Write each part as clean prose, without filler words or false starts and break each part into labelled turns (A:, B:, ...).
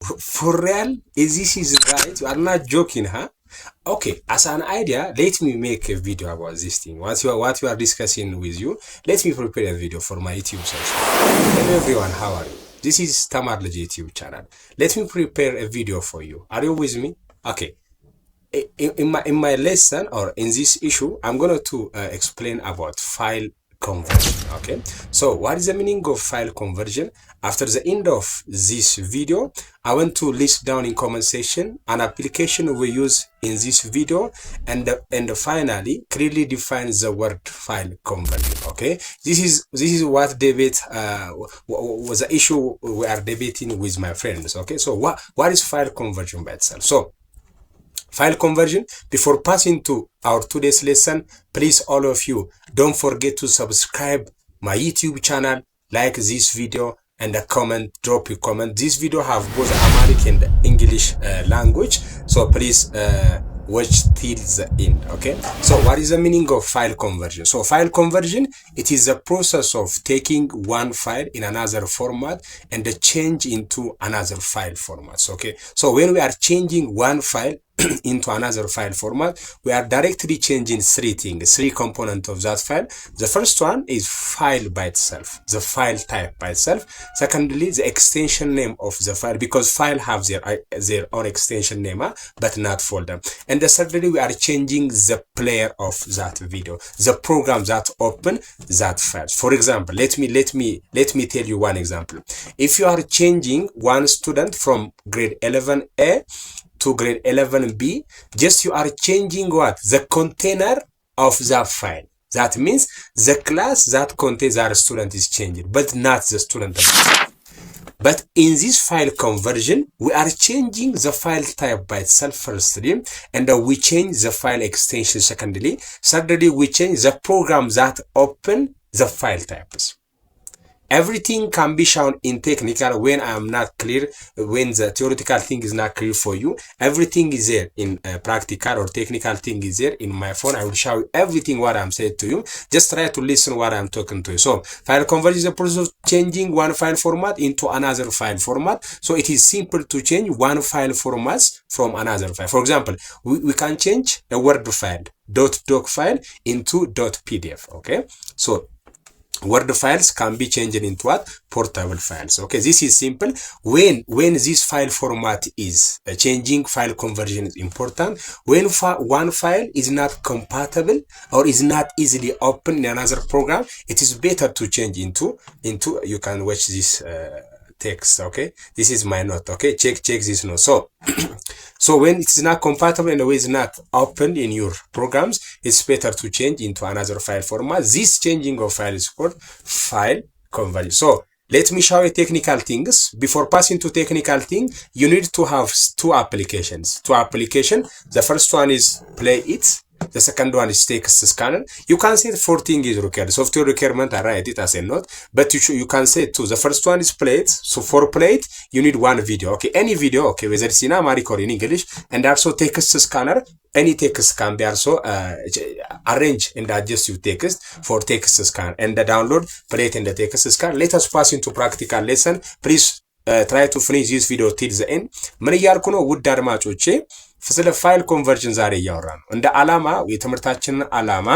A: For real? This is right? You are not joking, huh? Okay, as an idea, let me make a video about this thing. What you are discussing with you, let me prepare a video for my YouTube session. Hello everyone, how are you? This is Tamar Lej YouTube channel. Let me prepare a video for you. Are you with me? Okay. In my lesson or in this issue, I'm going to explain about file conversion. Okay, so what is the meaning of file conversion? After the end of this video, I want to list down in comment section an application we use in this video, and finally clearly define the word file conversion. Okay, this is what debate was the issue we are debating with my friends. Okay, so what is file conversion by itself? So file conversion, before passing to our today's lesson, please all of you don't forget to subscribe my YouTube channel, like this video, and a comment, drop your comment. This video have both Amharic and English language, so please watch till the end. Okay, so what is the meaning of file conversion? So file conversion, it is a process of taking one file in another format and change into another file formats. Okay, so when we are changing one file into another file format, we are directly changing three components of that file. The first one is file by itself, the file type by itself. Secondly, the extension name of the file, because file have their own extension name, but not folder. And the thirdly, we are changing the player of that video, the program that open that file. For example, let me tell you one example. If you are changing one student from grade 11A to grade 11B, just you are changing what? The container of that file. That means the class that contains our student is changing, but not the student. But in this file conversion, we are changing the file type by itself firstly, and we change the file extension secondly. Thirdly, we change the program that open the file types. Everything can be shown in technical when I am not clear, when the theoretical thing is not clear for you. Everything is there in practical or technical thing is there in my phone. I will show you everything what I'm saying to you. Just try to listen what I'm talking to you. So file conversion is the process of changing one file format into another file format. So it is simple to change one file format from another file. For example, we can change a Word file, .doc file into .pdf. Okay, so Word files can be changed into what? Portable files. Okay, this is simple. When this file format is changing, file conversion is important. When one file is not compatible or is not easily open in another program, it is better to change into you can watch this text. Okay, this is my note. Okay, check this note. So when it is not compatible and is not open in your programs, it's better to change into another file format. This changing of file is called file conversion. So let me show you technical things. Before passing to technical thing, you need to have two applications. The first one is Play It. The second one is Text Scanner. You can say 14 is required. Software requirement, I write it as a note, but you can say two. The first one is Play It. So for Play It, you need one video. Okay, any video. Okay, whether it's in Amharic or in English, and also Text Scanner. Any text can be also arrange and adjust your text for Text Scan and the download Play It and the Text Scan. Let us pass into practical lesson. Please try to finish this video till the end. ምን እያልኩ ነው ውድ አድማጮቼ? ስለ ፋይል ኮንቨርዥን ዛሬ እያወራ ነው። እንደ ዓላማ የትምህርታችንን ዓላማ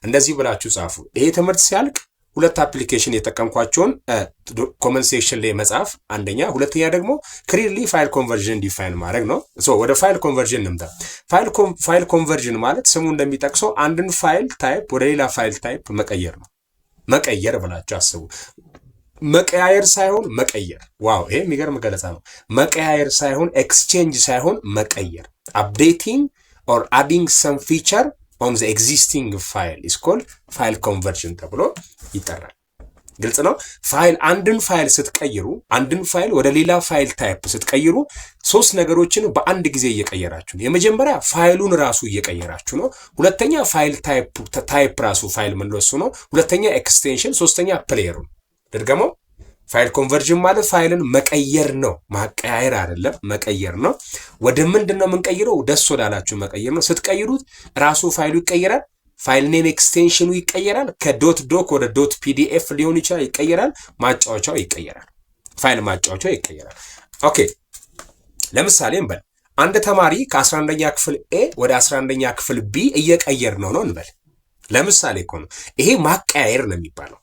A: እንደዚህ ብላችሁ ጻፉ። ይሄ ትምህርት ሲያልቅ ሁለት አፕሊኬሽን የተጠቀምኳቸውን ኮመንት ሴክሽን ላይ መጻፍ አንደኛ፣ ሁለተኛ ደግሞ ክሊርሊ ፋይል ኮንቨርዥን ዲፋይን ማድረግ ነው። ሶ ወደ ፋይል ኮንቨርዥን እንምጣ። ፋይል ኮንቨርዥን ማለት ስሙ እንደሚጠቅሰው አንድን ፋይል ታይፕ ወደ ሌላ ፋይል ታይፕ መቀየር ነው። መቀየር ብላችሁ አስቡ። መቀያየር ሳይሆን መቀየር። ዋው ይሄ የሚገርም ገለጻ ነው። መቀያየር ሳይሆን ኤክስቼንጅ ሳይሆን መቀየር። updating or adding some feature on the existing file is called file conversion ተብሎ ይጠራል። ግልጽ ነው። አንድን ፋይል ስትቀይሩ፣ አንድን ፋይል ወደ ሌላ ፋይል ታይፕ ስትቀይሩ ሶስት ነገሮችን በአንድ ጊዜ እየቀየራችሁ ነው። የመጀመሪያ ፋይሉን ራሱ እየቀየራችሁ ነው። ሁለተኛ ፋይል ታይፕ ራሱ ፋይል ምንለሱ ነው። ሁለተኛ ኤክስቴንሽን፣ ሶስተኛ ፕሌየሩን። ድርገመው ፋይል ኮንቨርዥን ማለት ፋይልን መቀየር ነው። ማቀያየር አይደለም፣ መቀየር ነው። ወደ ምንድነው የምንቀይረው? ደስ ወዳላችሁ መቀየር ነው። ስትቀይሩት ራሱ ፋይሉ ይቀየራል። ፋይል ኔም ኤክስቴንሽኑ ይቀየራል። ከዶት ወደ ፒዲኤፍ ሊሆን ይችላል፣ ይቀየራል። ማጫወቻው ይቀየራል። ፋይል ማጫወቻው ይቀየራል። ኦኬ ለምሳሌ እንበል አንድ ተማሪ ከ11ኛ ክፍል ኤ ወደ 11ኛ ክፍል ቢ እየቀየር ነው እንበል። ለምሳሌ እኮ ነው ይሄ ማቀያየር ነው የሚባለው።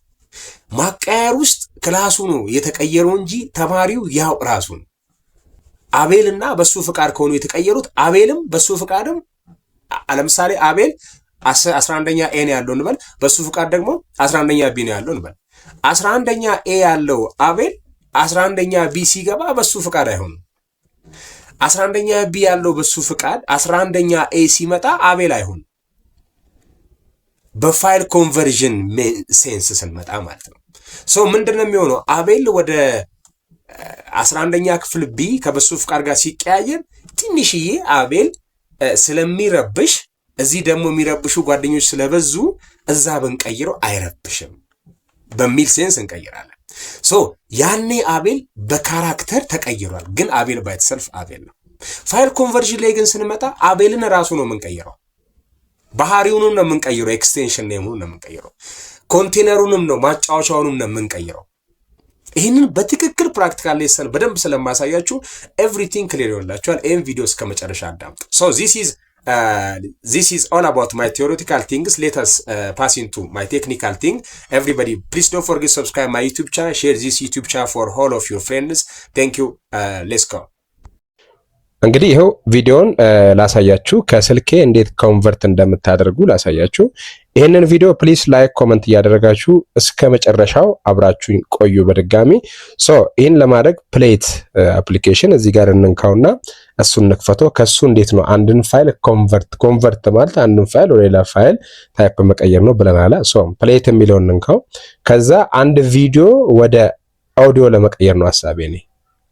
A: ማቀያየር ውስጥ ክላሱ ነው የተቀየረው እንጂ ተማሪው ያው ራሱ ነው። አቤልና በሱ ፍቃድ ከሆኑ የተቀየሩት አቤልም በሱ ፍቃድም ለምሳሌ አቤል 11ኛ ኤ ነው ያለው እንበል፣ በሱ ፍቃድ ደግሞ 11ኛ ቢ ነው ያለው እንበል። 11ኛ ኤ ያለው አቤል 11ኛ ቢ ሲገባ በሱ ፍቃድ አይሆንም። 11ኛ ቢ ያለው በሱ ፍቃድ 11ኛ ኤ ሲመጣ አቤል አይሆንም። በፋይል ኮንቨርዥን ሴንስ ስንመጣ ማለት ነው። ሶ ምንድነው የሚሆነው? አቤል ወደ 11ኛ ክፍል ቢ ከበሱ ፍቃድ ጋር ሲቀያየር ትንሽዬ አቤል ስለሚረብሽ እዚህ ደግሞ የሚረብሹ ጓደኞች ስለበዙ እዛ ብንቀይረው አይረብሽም በሚል ሴንስ እንቀይራለን። ሶ ያኔ አቤል በካራክተር ተቀይሯል፣ ግን አቤል ባይተሰልፍ አቤል ነው። ፋይል ኮንቨርዥን ላይ ግን ስንመጣ አቤልን ራሱ ነው የምንቀይረው። ባህሪውንም ነው የምንቀይረው፣ ኤክስቴንሽን ኔሙን ነው የምንቀይረው፣ ኮንቴነሩንም ነው ማጫወቻውንም ነው የምንቀይረው። ይህንን በትክክል ፕራክቲካል ሌሰን በደንብ ስለማሳያችሁ ኤቭሪቲንግ ክሊር ይሆንላችኋል። ይህን ቪዲዮ እስከ መጨረሻ አዳምጡ። ሶ this is all about my theoretical things. Let us pass into my technical thing. Everybody, please don't forget to subscribe my YouTube channel. Share this YouTube channel for all of your friends. Thank you. Let's go.
B: እንግዲህ ይኸው ቪዲዮን ላሳያችሁ ከስልኬ እንዴት ኮንቨርት እንደምታደርጉ ላሳያችሁ። ይሄንን ቪዲዮ ፕሊስ ላይክ ኮመንት እያደረጋችሁ እስከ መጨረሻው አብራችሁኝ ቆዩ። በድጋሚ ይህን ለማድረግ ፕሌት አፕሊኬሽን እዚህ ጋር እንንካውና እሱን ንክፈቶ ከሱ እንዴት ነው አንድን ፋይል ኮንቨርት ማለት አንድን ፋይል ወደ ሌላ ፋይል ታይፕ መቀየር ነው ብለናል። ፕሌት የሚለውን እንንካው። ከዛ አንድ ቪዲዮ ወደ ኦዲዮ ለመቀየር ነው ሐሳቤ እኔ።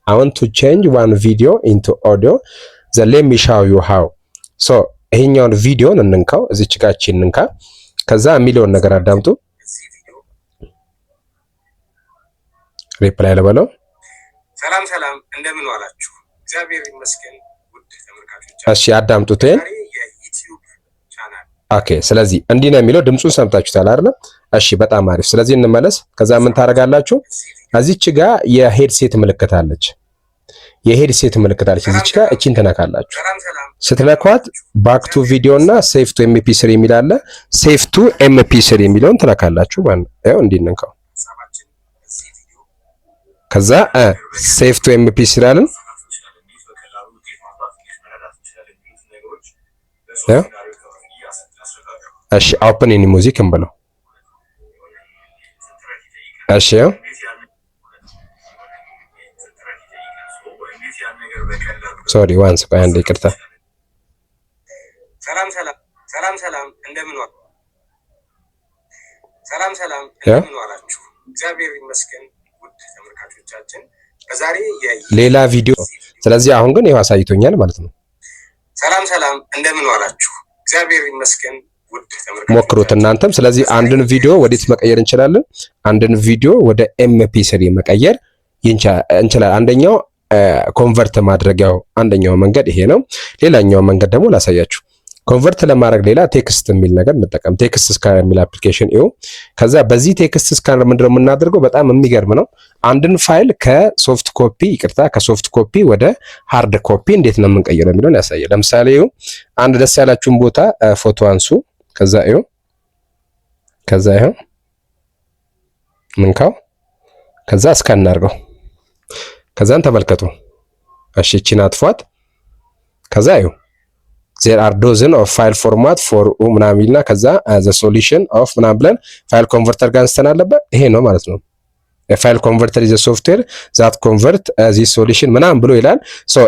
B: I want to change one video into audio. Then let me show you how. So ይሄኛውን ቪዲዮን እንንካው፣ እዚች ጋር እቺን እንንካ። ከዛ የሚለውን ነገር አዳምጡ። ሪፕላይ ለበለው።
A: ሰላም ሰላም፣ እንደምን ዋላችሁ? እግዚአብሔር ይመስገን ውድ ተመልካቾች።
B: እሺ አዳምጡት ይሄን
A: የዩቲዩብ ቻናል።
B: ኦኬ፣ ስለዚህ እንዲህ ነው የሚለው። ድምጹን ሰምታችሁታል አይደል? እሺ በጣም አሪፍ። ስለዚህ እንመለስ። ከዛ ምን ታደርጋላችሁ? እዚች ጋር የሄድሴት ምልክት አለች። የሄድሴት ምልክት አለች እዚች ጋር እቺን ተነካላችሁ። ስትነኳት ባክ ቱ ቪዲዮ እና ሴቭ ቱ ኤምፒ3 የሚል አለ። ሴቭ ቱ ኤምፒ3 የሚለውን ትነካላችሁ ማለት ነው። ያው እንዲነካው ከዛ ሴቭ ቱ ኤምፒ3 አለን። እሺ ኦፕን ኤኒ ሙዚክ እንበለው። እሺ ሶሪ ዋንስ ቆይ አንዴ ይቅርታ።
A: ሰላም እንደምን ዋላችሁ? እንደምን ዋላችሁ? እግዚአብሔር ይመስገን ውድ ተመልካቾቻችን በዛሬ
B: ሌላ ቪዲዮ። ስለዚህ አሁን ግን ይሄው አሳይቶኛል ማለት ነው።
A: ሰላም እንደምን ዋላችሁ? እግዚአብሔር ይመስገን ውድ ተመልካቾቻችን
B: ሞክሩት እናንተም። ስለዚህ አንድን ቪዲዮ ወዴት መቀየር እንችላለን? አንድን ቪዲዮ ወደ ኤምፒ3 መቀየር እንችላለን። አንደኛው ኮንቨርት ማድረጊያው አንደኛው መንገድ ይሄ ነው። ሌላኛው መንገድ ደግሞ ላሳያችሁ። ኮንቨርት ለማድረግ ሌላ ቴክስት የሚል ነገር እንጠቀም። ቴክስት ስካነር የሚል አፕሊኬሽን እዩ። ከዛ በዚህ ቴክስት ስካነር ምንድነው የምናደርገው? በጣም የሚገርም ነው። አንድን ፋይል ከሶፍት ኮፒ ወደ ሃርድ ኮፒ እንዴት ነው የምንቀይረው የሚለውን ያሳያል። ለምሳሌ እዩ፣ አንድ ደስ ያላችሁን ቦታ ፎቶ አንሱ። ከዛ እዩ፣ ከዛ ይሄው ምንካው፣ ከዛ እስካን እናድርገው። ከዛን ተመልከቱ። እሺ እቺን አጥፏት። ከዛ እዩ there are dozen of file format for ምናምንና ከዛ the solution of ምናምን ብለን ፋይል ኮንቨርተር ጋር እንስተናለበት። ይሄ ነው ማለት ነው። ፋይል ኮንቨርተር is a software that convert this solution ምናምን ብሎ ይላል።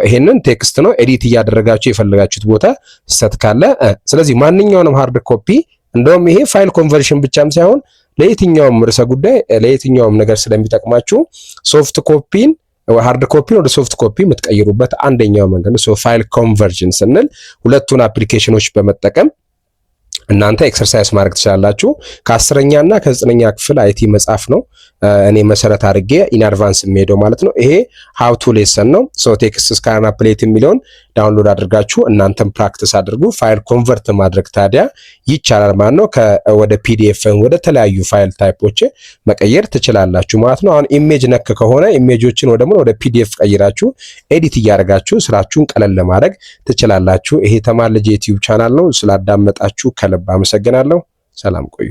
B: ይሄንን ቴክስት ነው ኤዲት እያደረጋችሁ የፈለጋችሁት ቦታ ስተት ካለ ስለዚህ ማንኛውንም ሃርድ ኮፒ እንደውም ይሄ ፋይል ኮንቨርሽን ብቻም ሳይሆን ለየትኛውም ርዕሰ ጉዳይ ለየትኛውም ነገር ስለሚጠቅማችሁ ሶፍት ኮፒን ሃርድ ኮፒን ወደ ሶፍት ኮፒ የምትቀይሩበት አንደኛው መንገድ ነው። ፋይል ኮንቨርዥን ስንል ሁለቱን አፕሊኬሽኖች በመጠቀም እናንተ ኤክሰርሳይዝ ማድረግ ትችላላችሁ። ከ10ኛ እና ከ9ኛ ክፍል አይቲ መጽሐፍ ነው እኔ መሰረት አድርጌ ኢን አድቫንስ የሚሄደው ማለት ነው። ይሄ ሃው ቱ ሌሰን ነው። ሶ ቴክስት ስካን አፕሌት የሚለውን ዳውንሎድ አድርጋችሁ እናንተም ፕራክቲስ አድርጉ። ፋይል ኮንቨርት ማድረግ ታዲያ ይቻላል ማለት ነው። ወደ ፒዲኤፍ ወደ ተለያዩ ፋይል ታይፖች መቀየር ትችላላችሁ ማለት ነው። አሁን ኢሜጅ ነክ ከሆነ ኢሜጆችን ወደ ፒዲኤፍ ቀይራችሁ ኤዲት እያደረጋችሁ ስራችሁን ቀለል ለማድረግ ትችላላችሁ። ይሄ ተማር ልጅ ዩቲዩብ ቻናል ነው። ስላዳመጣችሁ ከልብ አመሰግናለሁ። ሰላም ቆዩ።